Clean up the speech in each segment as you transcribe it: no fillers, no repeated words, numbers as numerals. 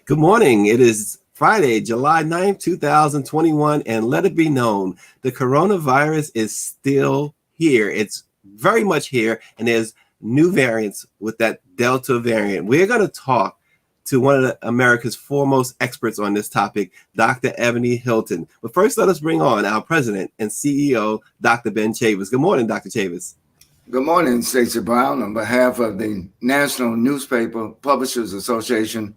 Good morning. It is Friday, July 9th, 2021, and let it be known, the coronavirus is still here. It's very much here, and there's new variants with that Delta variant. We're going to talk to one of America's foremost experts on this topic, Dr. Ebony Hilton. But first, let us bring on our president and CEO, Dr. Ben Chavis. Good morning, Dr. Chavis. Good morning, Stacey Brown. On behalf of the National Newspaper Publishers Association,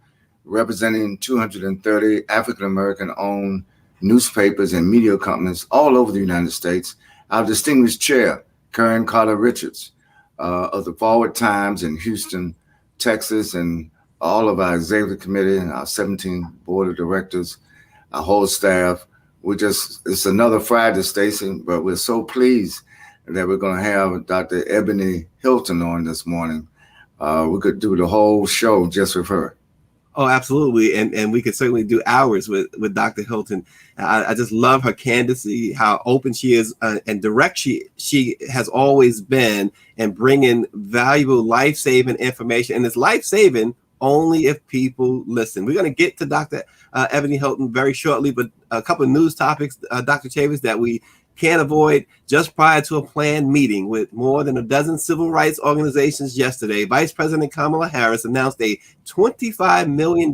representing 230 African-American owned newspapers and media companies all over the United States, our distinguished chair, Karen Carter Richards, of the Forward Times in Houston, Texas, and all of our executive committee and our 17 board of directors, our whole staff. It's another Friday, Stacey, but we're so pleased that we're going to have Dr. Ebony Hilton on this morning. We could do the whole show just with her. Oh, absolutely. And we could certainly do hours with Dr. Hilton. I just love her candidacy, how open she is and direct she has always been, and bringing valuable life-saving information. And it's life-saving only if people listen. We're going to get to Dr. Ebony Hilton very shortly, but a couple of news topics, Dr. Chavis, that we can't avoid. Just prior to a planned meeting with more than a dozen civil rights organizations yesterday, Vice President Kamala Harris announced a $25 million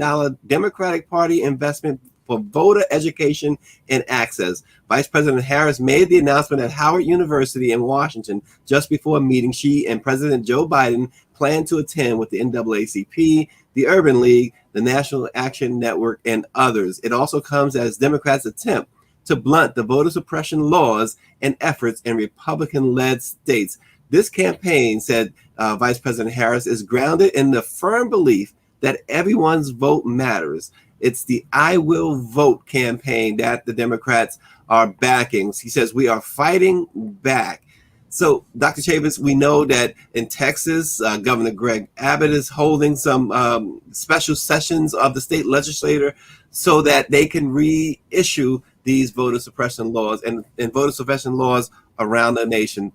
Democratic Party investment for voter education and access. Vice President Harris made the announcement at Howard University in Washington just before a meeting she and President Joe Biden plan to attend with the NAACP, the Urban League, the National Action Network, and others. It also comes as Democrats attempt to blunt the voter suppression laws and efforts in Republican-led states. This campaign, said Vice President Harris, is grounded in the firm belief that everyone's vote matters. It's the I Will Vote campaign that the Democrats are backing. He says, we are fighting back. So, Dr. Chavis, we know that in Texas, Governor Greg Abbott is holding some special sessions of the state legislature so that they can reissue these voter suppression laws and voter suppression laws around the nation.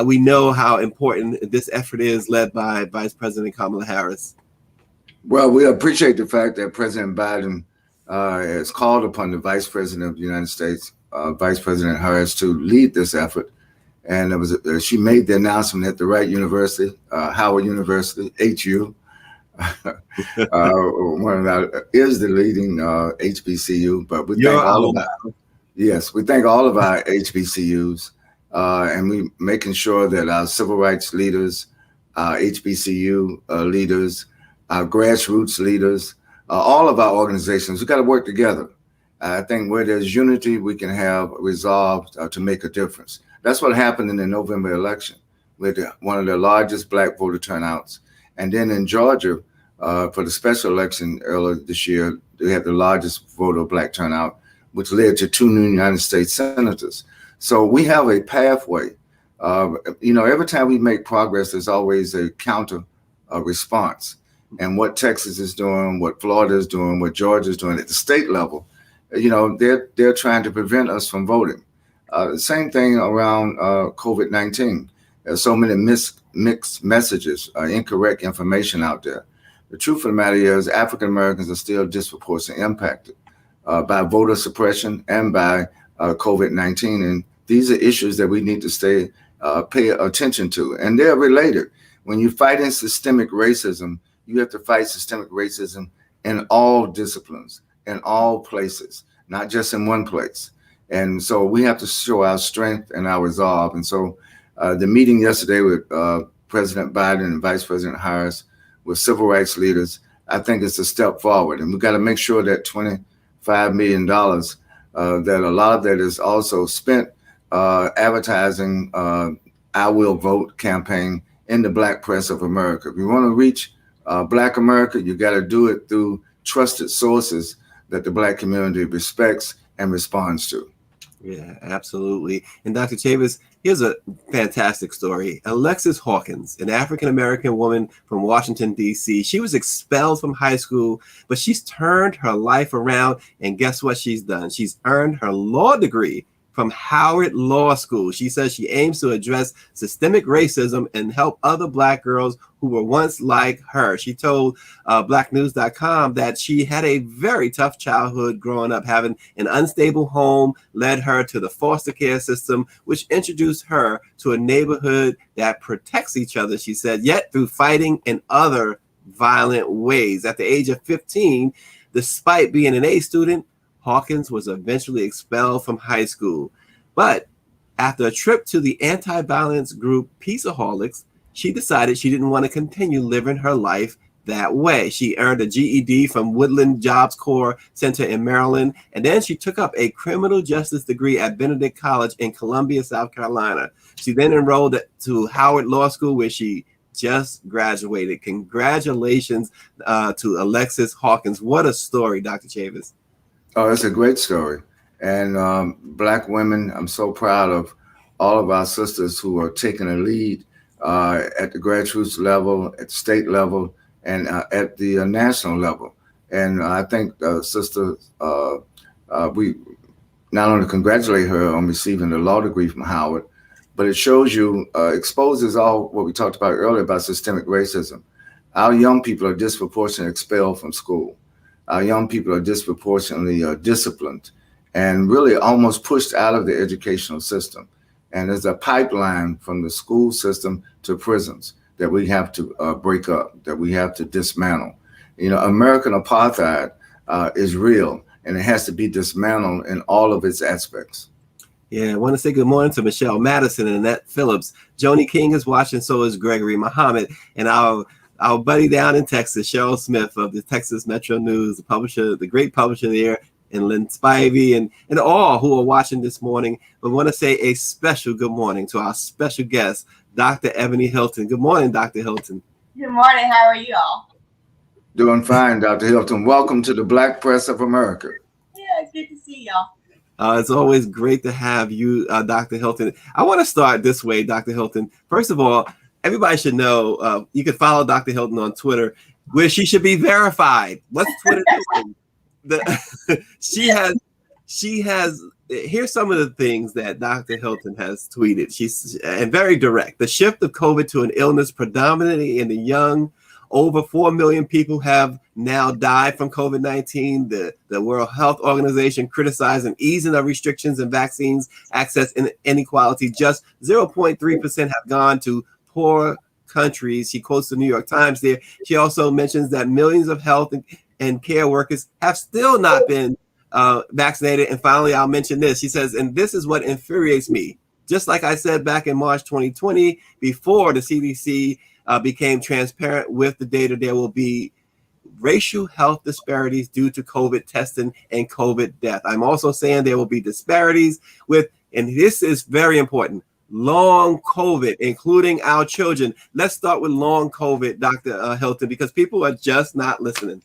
We know how important this effort is, led by Vice President Kamala Harris. Well, we appreciate the fact that President Biden has called upon the Vice President of the United States, Vice President Harris, to lead this effort. And she made the announcement at the right university, Howard University, HU. One of our is the leading HBCU, but we thank all of our HBCUs, and we making sure that our civil rights leaders, our HBCU leaders, our grassroots leaders, all of our organizations, we got to work together. I think where there's unity, we can have resolve to make a difference. That's what happened in the November election. We had one of the largest Black voter turnouts. And then in Georgia, for the special election earlier this year, they had the largest voter Black turnout, which led to 2 new United States senators. So we have a pathway. Every time we make progress, there's always a counter response. And what Texas is doing, what Florida is doing, what Georgia is doing at the state level, they're trying to prevent us from voting. The same thing around COVID-19. There's so many mixed messages, incorrect information out there. The truth of the matter is African Americans are still disproportionately impacted by voter suppression and by COVID-19. And these are issues that we need to pay attention to. And they're related. When you're fighting systemic racism, you have to fight systemic racism in all disciplines, in all places, not just in one place. And so we have to show our strength and our resolve. And so the meeting yesterday with President Biden and Vice President Harris with civil rights leaders, I think it's a step forward. And we've got to make sure that $25 million, that a lot of that is also spent advertising I Will Vote campaign in the Black press of America. If you want to reach Black America, you got to do it through trusted sources that the Black community respects and responds to. Yeah, absolutely. And Dr. Chavis, here's a fantastic story. Alexis Hawkins, an African-American woman from Washington, D.C., she was expelled from high school, but she's turned her life around. And guess what she's done? She's earned her law degree from Howard Law School. She says she aims to address systemic racism and help other Black girls who were once like her. She told blacknews.com that she had a very tough childhood growing up. Having an unstable home led her to the foster care system, which introduced her to a neighborhood that protects each other, she said, yet through fighting in other violent ways. At the age of 15, despite being an A student, Hawkins was eventually expelled from high school. But after a trip to the anti-violence group Peaceaholics, she decided she didn't want to continue living her life that way. She earned a GED from Woodland Jobs Corps Center in Maryland, and then she took up a criminal justice degree at Benedict College in Columbia, South Carolina. She then enrolled to Howard Law School, where she just graduated. Congratulations to Alexis Hawkins. What a story, Dr. Chavis. Oh, it's a great story. And Black women, I'm so proud of all of our sisters who are taking a lead at the grassroots level, at the state level, and at the national level. And I think Sister, we not only congratulate her on receiving the law degree from Howard, but it shows you, exposes all what we talked about earlier about systemic racism. Our young people are disproportionately expelled from school. Our young people are disproportionately disciplined and really almost pushed out of the educational system. And there's a pipeline from the school system to prisons that we have to break up, that we have to dismantle. You know, American apartheid is real, and it has to be dismantled in all of its aspects. Yeah, I want to say good morning to Michelle Madison and Annette Phillips. Joni King is watching, so is Gregory Muhammad, and our buddy down in Texas, Cheryl Smith of the Texas Metro News, the publisher, the great publisher there, and Lynn Spivey, and all who are watching this morning. We want to say a special good morning to our special guest, Dr. Ebony Hilton. Good morning, Dr. Hilton. Good morning. How are you all? Doing fine, Dr. Hilton. Welcome to the Black Press of America. Yeah, it's good to see y'all. It's always great to have you, Dr. Hilton. I want to start this way, Dr. Hilton. First of all, everybody should know you can follow Dr. Hilton on Twitter, where she should be verified. What's Twitter doing? She has. Here's some of the things that Dr. Hilton has tweeted. She's and very direct. The shift of COVID to an illness predominantly in the young. Over 4 million people have now died from COVID-19. The World Health Organization criticizing easing of restrictions and vaccines access inequality. Just 0.3% have gone to poor countries. She quotes the New York Times there. She also mentions that millions of health and care workers have still not been vaccinated. And finally, I'll mention this. She says, and this is what infuriates me. Just like I said back in March 2020, before the CDC became transparent with the data, there will be racial health disparities due to COVID testing and COVID death. I'm also saying there will be disparities with, and this is very important, long COVID, including our children. Let's start with long COVID, Dr. Hilton, because people are just not listening.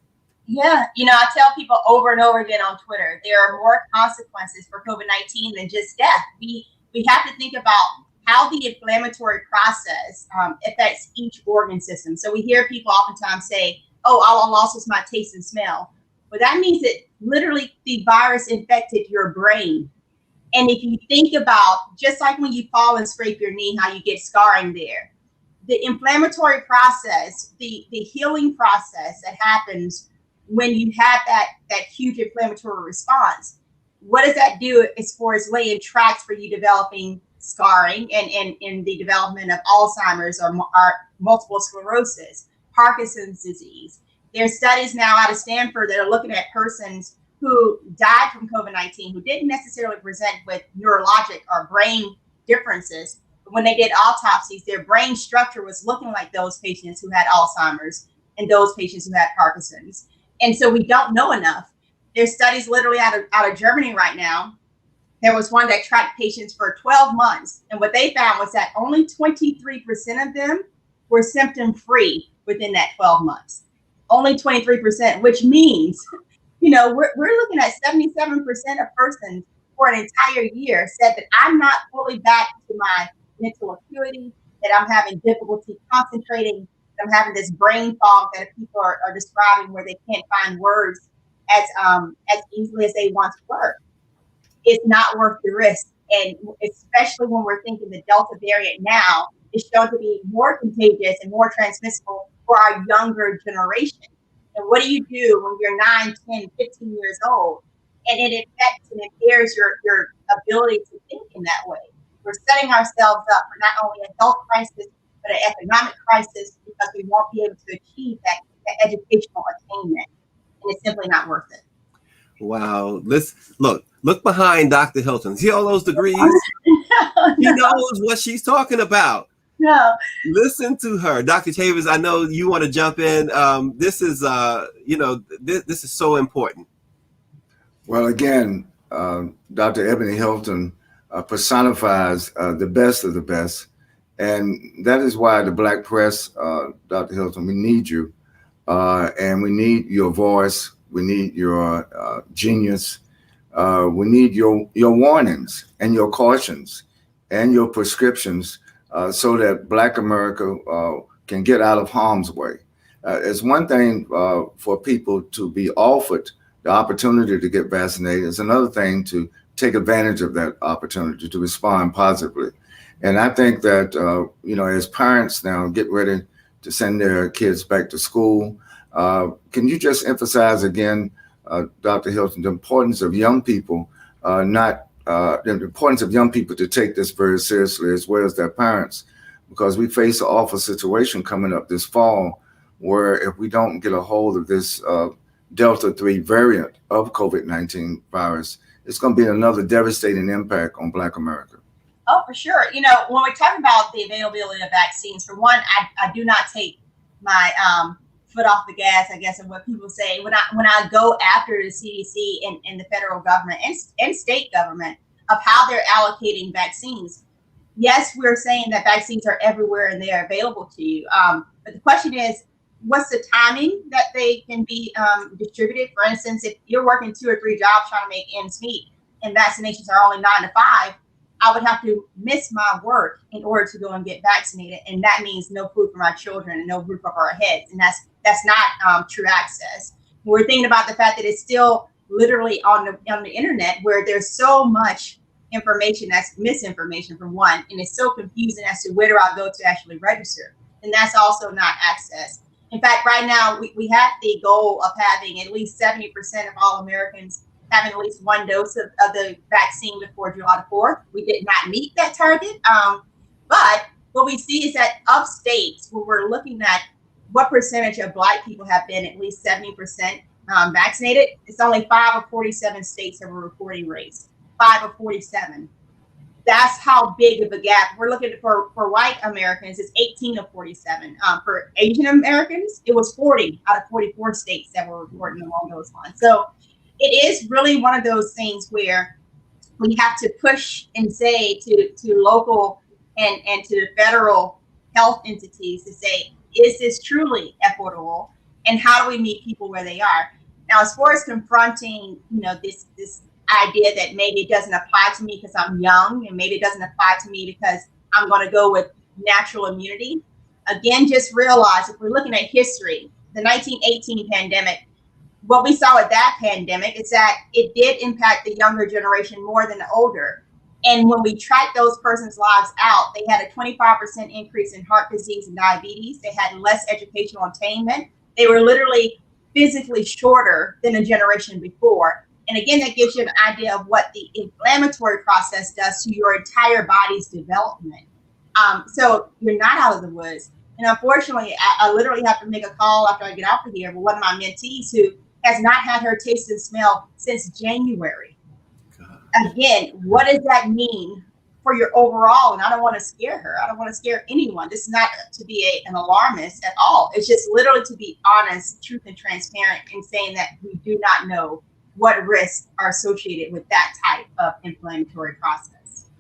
Yeah, you know, I tell people over and over again on Twitter, there are more consequences for COVID-19 than just death. We have to think about how the inflammatory process affects each organ system. So we hear people oftentimes say, oh, all I lost was my taste and smell. But that means that literally the virus infected your brain. And if you think about, just like when you fall and scrape your knee, how you get scarring there, the inflammatory process, the healing process that happens when you have that huge inflammatory response, what does that do as far as laying tracks for you developing scarring and in the development of Alzheimer's or multiple sclerosis, Parkinson's disease? There's studies now out of Stanford that are looking at persons who died from COVID-19 who didn't necessarily present with neurologic or brain differences. But when they did autopsies, their brain structure was looking like those patients who had Alzheimer's and those patients who had Parkinson's. And so we don't know enough. There's studies literally out of Germany right now. There was one that tracked patients for 12 months. And what they found was that only 23% of them were symptom-free within that 12 months. Only 23%, which means, you know, we're looking at 77% of persons for an entire year said that I'm not fully back to my mental acuity, that I'm having difficulty concentrating, that I'm having this brain fog that people are describing where they can't find words as easily as they once were. It's not worth the risk And especially when we're thinking the Delta variant now is shown to be more contagious and more transmissible for our younger generation. And what do you do when you're 9, 10, 15 years old? And it affects and impairs your ability to think in that way. We're setting ourselves up for not only a health crisis, but an economic crisis, because we won't be able to achieve that educational attainment. And it's simply not worth it. Wow. Let's look behind Dr. Hilton. See all those degrees? She knows what she's talking about. No. Listen to her. Dr. Chavez, I know you want to jump in. This is, this is so important. Well, again, Dr. Ebony Hilton personifies the best of the best. And that is why the Black press, Dr. Hilton, we need you. And we need your voice. We need your genius. We need your warnings and your cautions and your prescriptions so that Black America can get out of harm's way. It's one thing for people to be offered the opportunity to get vaccinated. It's another thing to take advantage of that opportunity to respond positively. And I think that, as parents now get ready to send their kids back to school, can you just emphasize again, Dr. Hilton, the importance of young people, the importance of young people to take this very seriously, as well as their parents, because we face an awful situation coming up this fall, where if we don't get a hold of this Delta 3 variant of COVID-19 virus, it's going to be another devastating impact on Black America. Oh, for sure. When we talk about the availability of vaccines, for one, I do not take my foot off the gas, I guess, of what people say. When I go after the CDC and the federal government and state government of how they're allocating vaccines, yes, we're saying that vaccines are everywhere and they are available to you. But the question is, what's the timing that they can be distributed? For instance, if you're working 2 or 3 jobs trying to make ends meet and vaccinations are only 9 to 5, I would have to miss my work in order to go and get vaccinated. And that means no food for my children and no roof over our heads. And that's not true access. We're thinking about the fact that it's still literally on the internet, where there's so much information that's misinformation, for one, and it's so confusing as to where do I go to actually register. And that's also not access. In fact, right now, we have the goal of having at least 70% of all Americans having at least 1 dose of the vaccine before July 4th. We did not meet that target. But what we see is that of states where we're looking at what percentage of Black people have been at least 70% vaccinated, it's only 5 of 47 states that were reporting rates. 5 of 47. That's how big of a gap. We're looking for white Americans, it's 18 of 47. For Asian Americans, it was 40 out of 44 states that were reporting along those lines. So it is really one of those things where we have to push and say to local and to the federal health entities to say, is this truly equitable? And how do we meet people where they are? Now, as far as confronting, this idea that maybe it doesn't apply to me because I'm young, and maybe it doesn't apply to me because I'm going to go with natural immunity. Again, just realize if we're looking at history, the 1918 pandemic, what we saw with that pandemic is that it did impact the younger generation more than the older. And when we tracked those persons' lives out, they had a 25% increase in heart disease and diabetes. They had less educational attainment. They were literally physically shorter than a generation before. And again, that gives you an idea of what the inflammatory process does to your entire body's development. So you're not out of the woods. And unfortunately, I literally have to make a call after I get off of here with one of my mentees who has not had her taste and smell since January. God. Again, what does that mean for your overall? And I don't want to scare her. I don't want to scare anyone. This is not to be an alarmist at all. It's just literally to be honest, truth, and transparent in saying that we do not know what risks are associated with that type of inflammatory process.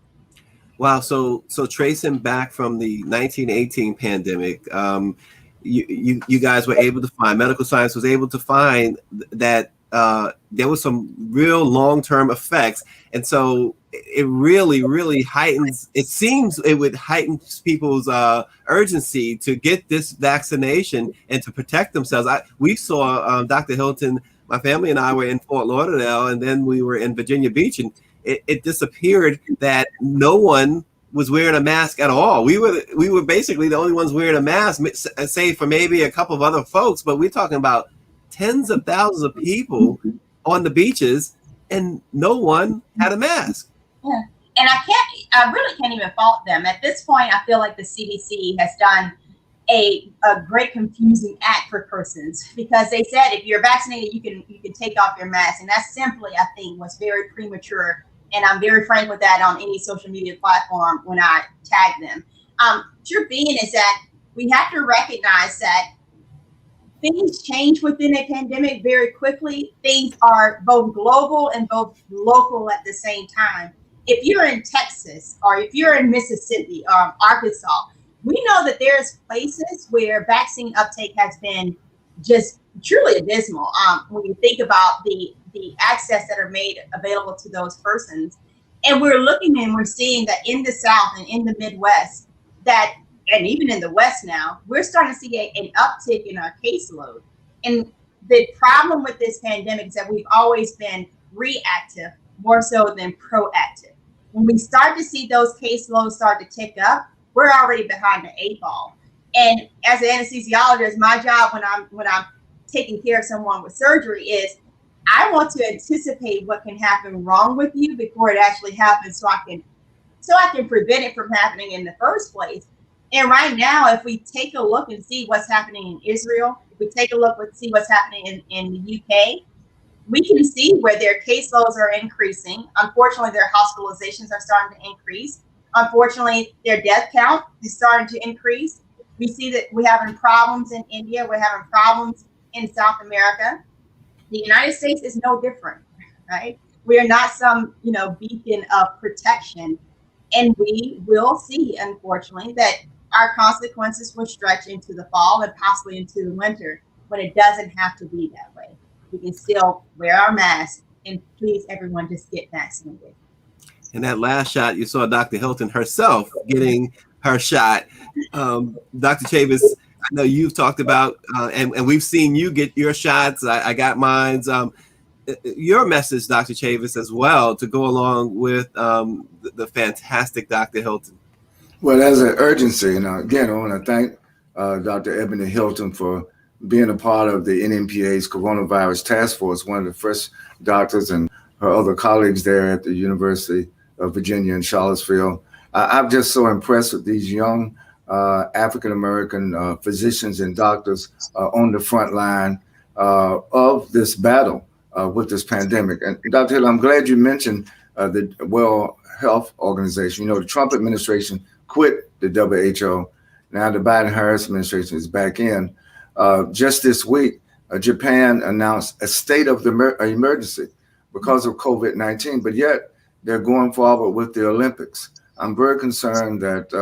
Wow. So tracing back from the 1918 pandemic, you guys were able to find, medical science was able to find that there was some real long-term effects. And so it really heightens, it seems it would heighten people's urgency to get this vaccination and to protect themselves. We saw Dr. Hilton, my family and I were in Fort Lauderdale, and then we were in Virginia Beach, and it disappeared that no one was wearing a mask at all. We were basically the only ones wearing a mask, save for maybe a couple of other folks, but we're talking about tens of thousands of people on the beaches, and no one had a mask. Yeah. And I really can't even fault them. At this point, I feel like the CDC has done a great confusing act for persons, because they said if you're vaccinated, you can take off your mask. And that simply, I think, was very premature. And I'm very frank with that on any social media platform when I tag them. Truth being is that we have to recognize that things change within a pandemic very quickly. Things are both global and both local at the same time. If you're in Texas, or if you're in Mississippi, Arkansas, we know that there's places where vaccine uptake has been just truly abysmal. When you think about the access that are made available to those persons, and we're looking and we're seeing that in the South and in the Midwest, and even in the West now, we're starting to see an uptick in our caseload. And the problem with this pandemic is that we've always been reactive more so than proactive. When we start to see those caseloads start to tick up, we're already behind the 8 ball. And as an anesthesiologist, my job when I'm taking care of someone with surgery is I want to anticipate what can happen wrong with you before it actually happens, so I can prevent it from happening in the first place. And right now, if we take a look and see what's happening in Israel, if we take a look and see what's happening in the UK, we can see where their caseloads are increasing. Unfortunately, their hospitalizations are starting to increase. Unfortunately, their death count is starting to increase. We see that we're having problems in India. We're having problems in South America. The United States is no different, right? We are not some, beacon of protection. And we will see, unfortunately, that our consequences will stretch into the fall and possibly into the winter, but it doesn't have to be that way. We can still wear our masks, and please, everyone, just get vaccinated. In that last shot, you saw Dr. Hilton herself getting her shot. Dr. Chavis, I know you've talked about, and we've seen you get your shots. I got mine. Your message, Dr. Chavis, as well, to go along with the fantastic Dr. Hilton. Well, as an urgency, again, I want to thank Dr. Ebony Hilton for being a part of the NMPA's coronavirus task force, one of the first doctors, and her other colleagues there at the University of Virginia in Charlottesville. I'm just so impressed with these young African-American physicians and doctors on the front line of this battle with this pandemic. And Dr. Hill, I'm glad you mentioned the World Health Organization. The Trump administration quit the WHO. Now the Biden-Harris administration is back in. Just this week, Japan announced a state of the emergency because of COVID-19, but yet they're going forward with the Olympics. I'm very concerned that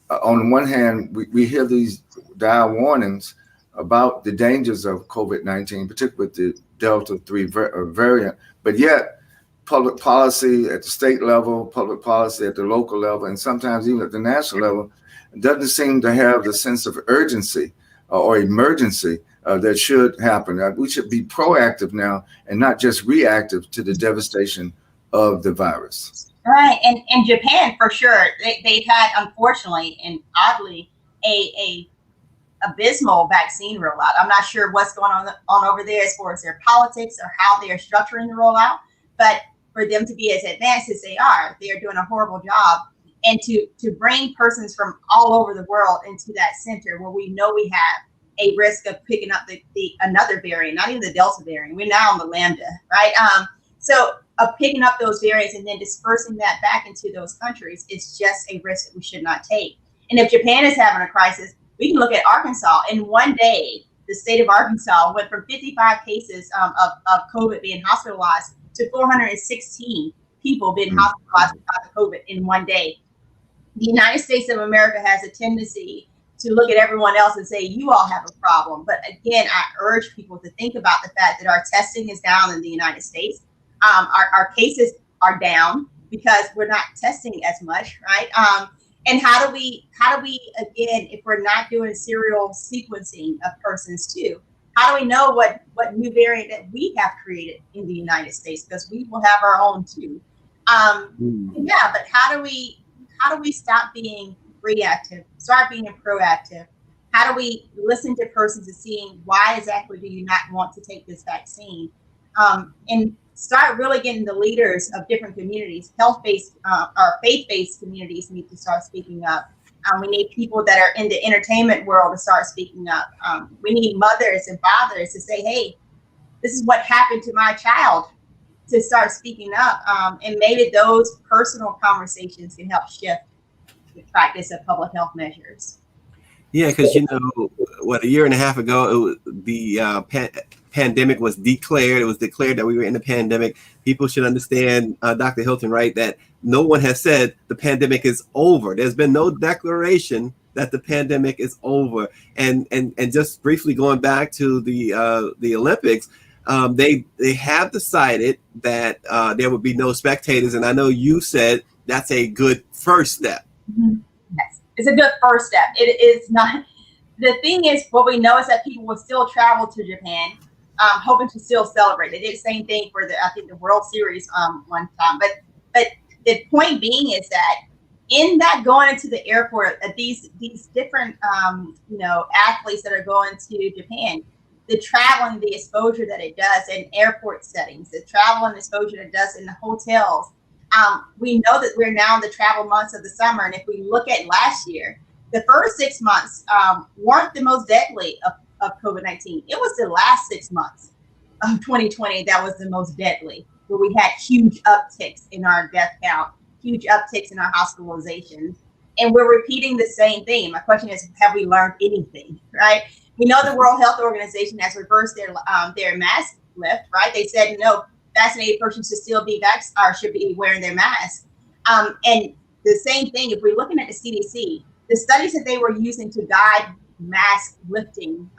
on one hand, we hear these dire warnings about the dangers of COVID-19, particularly with the Delta 3 variant, but yet public policy at the state level, public policy at the local level, and sometimes even at the national level doesn't seem to have the sense of urgency or emergency that should happen. We should be proactive now and not just reactive to the devastation of the virus. Right, and Japan for sure, they've had, unfortunately and oddly, a abysmal vaccine rollout. I'm not sure what's going on over there as far as their politics or how they are structuring the rollout, but for them to be as advanced as they are doing a horrible job. And to bring persons from all over the world into that center where we know we have a risk of picking up the another variant, not even the Delta variant. We're now on the Lambda, right? So of picking up those variants and then dispersing that back into those countries is just a risk that we should not take. And if Japan is having a crisis, we can look at Arkansas. In one day, the state of Arkansas went from 55 cases of COVID being hospitalized to 416 people being hospitalized because of COVID in one day. The United States of America has a tendency to look at everyone else and say, you all have a problem. But again, I urge people to think about the fact that our testing is down in the United States. Our cases are down because we're not testing as much, right? And how do we again, if we're not doing serial sequencing of persons too, how do we know what new variant that we have created in the United States? Because we will have our own too. Yeah, but how do we stop being reactive, start being proactive? How do we listen to persons and seeing why exactly do you not want to take this vaccine? And start really getting the leaders of different communities, health-based or faith-based communities need to start speaking up. We need people that are in the entertainment world to start speaking up. We need mothers and fathers to say, hey, this is what happened to my child, to start speaking up. And maybe those personal conversations can help shift the practice of public health measures. Yeah, because what, a year and a half ago, the pandemic was declared. It was declared that we were in a pandemic. People should understand, Dr. Hilton, right, that no one has said the pandemic is over. There's been no declaration that the pandemic is over. And just briefly going back to the Olympics, they have decided that there would be no spectators. And I know you said that's a good first step. Mm-hmm. Yes, it's a good first step. It is not. The thing is, what we know is that people will still travel to Japan, hoping to still celebrate. They did the same thing for the World Series one time. But the point being is that in that going into the airport, these different athletes that are going to Japan, the traveling, the exposure that it does in airport settings, the travel and exposure that it does in the hotels. We know that we're now in the travel months of the summer. And if we look at last year, the first 6 months weren't the most deadly of COVID-19. It was the last 6 months of 2020 that was the most deadly, where we had huge upticks in our death count, huge upticks in our hospitalizations. And we're repeating the same thing. My question is, have we learned anything, right? We know the World Health Organization has reversed their mask lift, right? They said, no, vaccinated persons should still be should be wearing their mask. And the same thing, if we're looking at the CDC, the studies that they were using to guide mask lifting,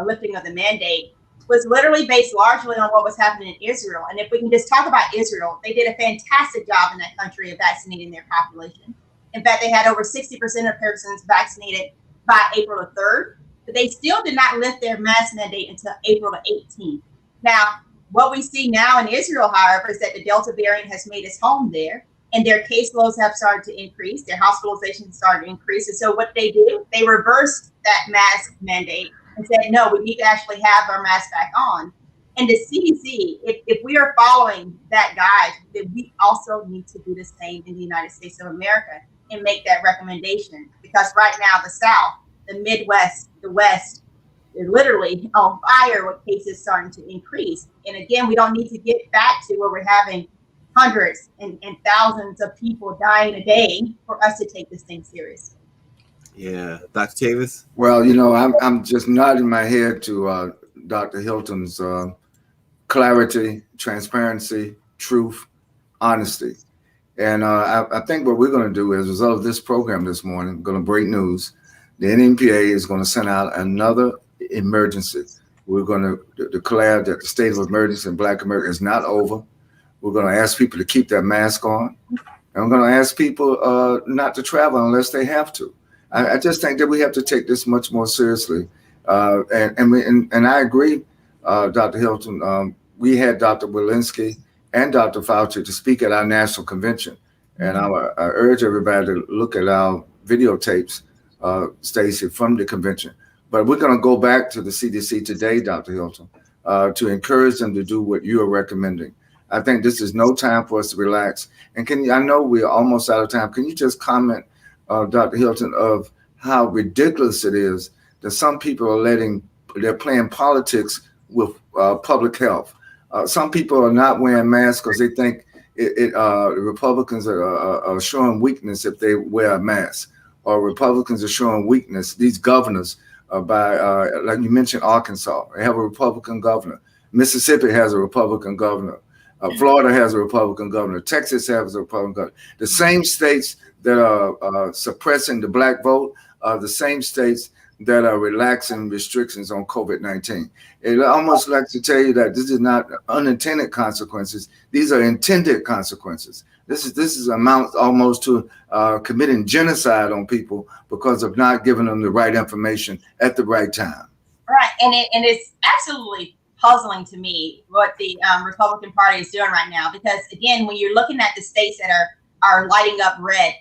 lifting of the mandate, was literally based largely on what was happening in Israel. And if we can just talk about Israel, they did a fantastic job in that country of vaccinating their population. In fact, they had over 60% of persons vaccinated by April the 3rd, but they still did not lift their mask mandate until April the 18th. Now, what we see now in Israel, however, is that the Delta variant has made its home there, and their caseloads have started to increase, their hospitalizations started to increase. And so what they do, they reversed that mask mandate and said, no, we need to actually have our mask back on. And the CDC, if we are following that guide, then we also need to do the same in the United States of America and make that recommendation. Because right now, the South, the Midwest, the West, they're literally on fire with cases starting to increase. And again, we don't need to get back to where we're having hundreds and thousands of people dying a day for us to take this thing seriously. Yeah, Dr. Chavis? Well, I'm just nodding my head to Dr. Hilton's clarity, transparency, truth, honesty. And I think what we're going to do as a result of this program this morning, we're going to break news. The NMPA is going to send out another emergency. We're going to declare that the state of emergency in Black America is not over. We're going to ask people to keep their mask on. And we're going to ask people not to travel unless they have to. I just think that we have to take this much more seriously. And I agree, Dr. Hilton. We had Dr. Walensky and Dr. Fauci to speak at our national convention. And I urge everybody to look at our videotapes, Stacey, from the convention. But we're going to go back to the CDC today, Dr. Hilton, to encourage them to do what you are recommending. I think this is no time for us to relax. And I know we're almost out of time. Can you just comment, Dr. Hilton, of how ridiculous it is that some people are they're playing politics with public health. Some people are not wearing masks because they think the Republicans are showing weakness if they wear a mask, or Republicans are showing weakness. These governors, like you mentioned, Arkansas, they have a Republican governor. Mississippi has a Republican governor. Florida has a Republican governor. Texas has a Republican governor. The same states that are suppressing the Black vote are the same states that are relaxing restrictions on COVID-19. It almost like to tell you that this is not unintended consequences. These are intended consequences. This is amount almost to committing genocide on people because of not giving them the right information at the right time. Right, and it's absolutely puzzling to me what the Republican Party is doing right now, because again, when you're looking at the states that are lighting up red,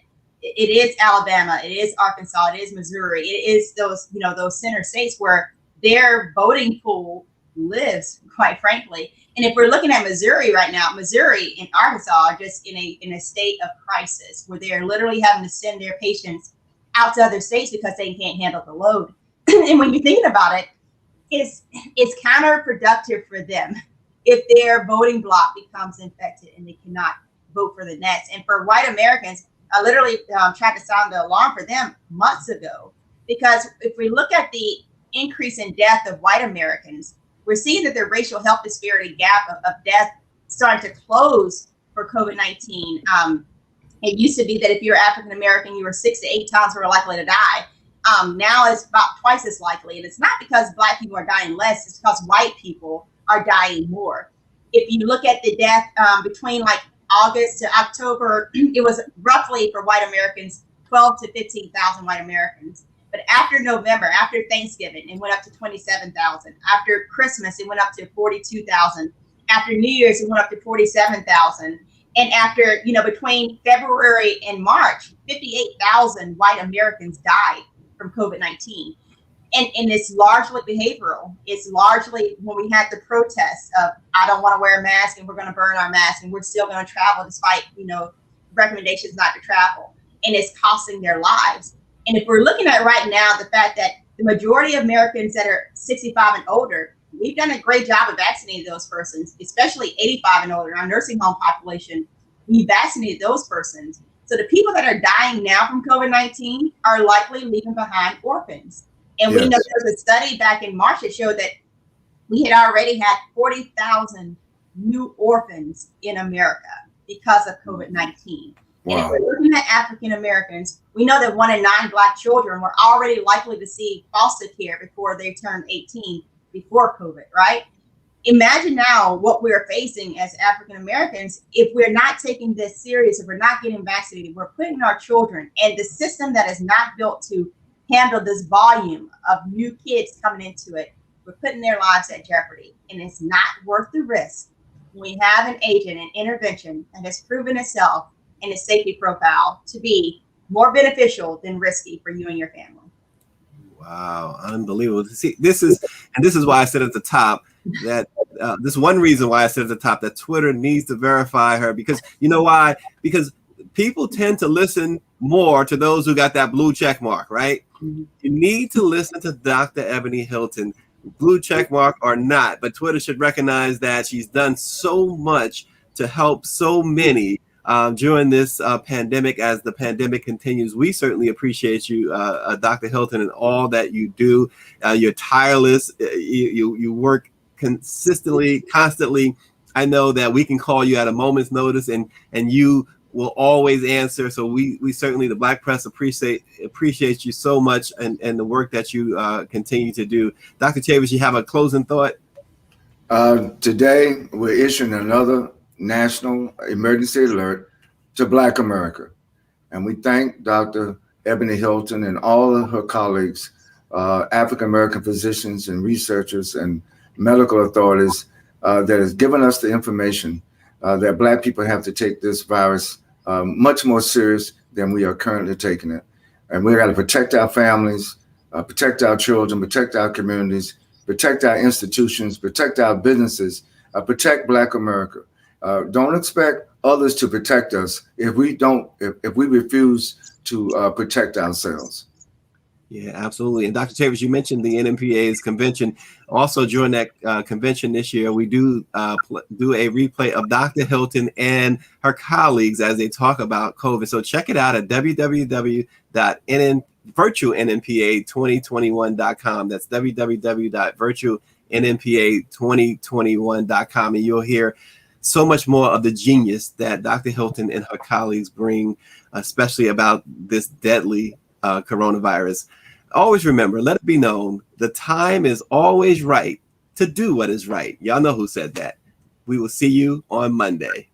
it is Alabama, it is Arkansas, it is Missouri, it is those, you know, those center states where their voting pool lives, quite frankly. And if we're looking at Missouri right now, Missouri and Arkansas are just in a state of crisis where they're literally having to send their patients out to other states because they can't handle the load. And when you're thinking about it, it's counterproductive for them if their voting block becomes infected and they cannot vote for the next. And for white Americans, I literally tried to sound the alarm for them months ago, because if we look at the increase in death of white Americans, we're seeing that the racial health disparity gap of death starting to close for COVID-19. It used to be that if you're African American, you were 6 to 8 times more likely to die. Now it's about twice as likely. And it's not because Black people are dying less, it's because white people are dying more. If you look at the death between like August to October, it was roughly for white Americans, 12 to 15,000 white Americans. But after November, after Thanksgiving, it went up to 27,000. After Christmas, it went up to 42,000. After New Year's, it went up to 47,000. And after, you know, between February and March, 58,000 white Americans died from COVID-19. And it's largely behavioral. It's largely when we had the protests of, I don't want to wear a mask and we're going to burn our mask and we're still going to travel despite, you know, recommendations not to travel. And it's costing their lives. And if we're looking at right now, the fact that the majority of Americans that are 65 and older, we've done a great job of vaccinating those persons, especially 85 and older. Our nursing home population, we vaccinated those persons. So the people that are dying now from COVID-19 are likely leaving behind orphans. And we know there was a study back in March that showed that we had already had 40,000 new orphans in America because of COVID-19. Wow. And if we're looking at African Americans, we know that 1 in 9 Black children were already likely to see foster care before they turned 18 before COVID, right? Imagine now what we're facing as African Americans if we're not taking this serious, if we're not getting vaccinated. We're putting our children and the system that is not built to handle this volume of new kids coming into it, we're putting their lives at jeopardy. And it's not worth the risk when we have an agent, an intervention that has proven itself and its safety profile to be more beneficial than risky for you and your family. Wow, unbelievable. See, this is why I said at the top that this one reason why I said at the top that Twitter needs to verify her, because you know why? Because people tend to listen more to those who got that blue check mark, right? Mm-hmm. You need to listen to Dr. Ebony Hilton, blue check mark or not, but Twitter should recognize that she's done so much to help so many during this pandemic. As the pandemic continues, we certainly appreciate you, Dr. Hilton, and all that you do. You're tireless. You work consistently, constantly. I know that we can call you at a moment's notice, and you will always answer. So we certainly, the Black press, appreciate you so much and the work that you continue to do. Dr. Chavis, you have a closing thought? Today, we're issuing another national emergency alert to Black America. And we thank Dr. Ebony Hilton and all of her colleagues, African-American physicians and researchers and medical authorities that has given us the information that Black people have to take this virus much more serious than we are currently taking it. And we got to protect our families, protect our children, protect our communities, protect our institutions, protect our businesses, protect Black America. Don't expect others to protect us if we refuse to protect ourselves. Yeah, absolutely. And Dr. Chavis, you mentioned the NMPA's convention. Also during that convention this year, we do a replay of Dr. Hilton and her colleagues as they talk about COVID. So check it out at www.virtualnmpa2021.com. That's www.virtualnmpa2021.com. And you'll hear so much more of the genius that Dr. Hilton and her colleagues bring, especially about this deadly coronavirus. Always remember, let it be known, the time is always right to do what is right. Y'all know who said that. We will see you on Monday.